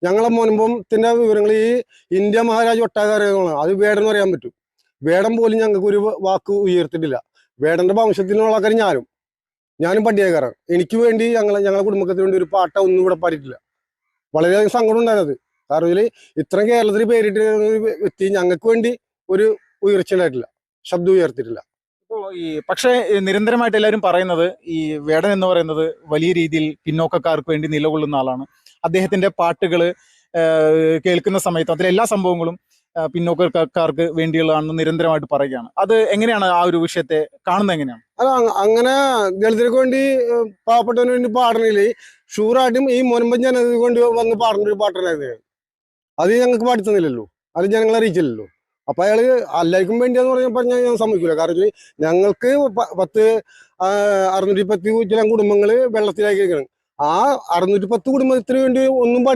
ഞങ്ങളെ മുൻപത്തിന്റെ വിവരങ്ങൾ ഈ ഇന്ത്യ മഹാരാജ് ഒട്ടാകെ അറിയാവുന്നതാണ്. അത് വേടൻ എന്ന് പറയാൻ പറ്റും. വേടൻ പോലും ഞങ്ങൾക്ക് ഒരു വാക്ക് ഉയർത്തിട്ടില്ല. വേടന്റെ വംശത്തിനുള്ള ആൾക്കാർ ഞാനും പട്ടികക്കാരാണ്. എനിക്ക് വേണ്ടി ഞങ്ങളെ കുടുംബത്തിന് വേണ്ടി ഒരു പാട്ട ഒന്നും ഇവിടെ പാടിയിട്ടില്ല. വളരെയധികം സങ്കടം ഉണ്ടായത്. കാരണം ഇതിൽ ഇത്രയും കേരളത്തിൽ പേരിട്ട് ഒരു വ്യക്തി ഞങ്ങൾക്ക് വേണ്ടി ഒരു ഉയർച്ച ഉണ്ടായിട്ടില്ല, ശബ്ദം ഉയർത്തിയിട്ടില്ല. പക്ഷേ നിരന്തരമായിട്ട് എല്ലാവരും പറയുന്നത് ഈ വേടൻ എന്ന് പറയുന്നത് വലിയ രീതിയിൽ പിന്നോക്കക്കാർക്ക് വേണ്ടി നിലകൊള്ളുന്ന ആളാണ്. അദ്ദേഹത്തിന്റെ പാട്ടുകൾ കേൾക്കുന്ന സമയത്ത് അതിലെ എല്ലാ സംഭവങ്ങളും പിന്നോക്കക്കാർക്ക് വേണ്ടിയുള്ളതാണെന്ന് നിരന്തരമായിട്ട് പറയുകയാണ്. അത് എങ്ങനെയാണ് ആ ഒരു വിഷയത്തെ കാണുന്നത്? എങ്ങനെയാണ് അത് അങ്ങനെ ദളിതർക്ക് വേണ്ടി പാവപ്പെട്ടവന് വേണ്ടി പാടണില്ലേ, ഷൂറായിട്ടും ഈ മുൻപൻ ജനതയ്ക്ക് വേണ്ടി വന്ന് പാടുന്ന ഒരു പാട്ടുണ്ടായത്. അത് ഞങ്ങൾക്ക് പാടിത്തന്നില്ലല്ലോ, അത് ജനങ്ങളെ അറിയിച്ചില്ലല്ലോ. അപ്പൊ അയാള് എല്ലാവർക്കും വേണ്ടിയാന്ന് പറഞ്ഞാൽ ഞാൻ സമ്മതിക്കില്ല. കാരണം ഞങ്ങൾക്ക് 610 ചില കുടുംബങ്ങള് വെള്ളത്തിലാക്കി. ആ 610 കുടുംബത്തിന് വേണ്ടി ഒന്നും പാടി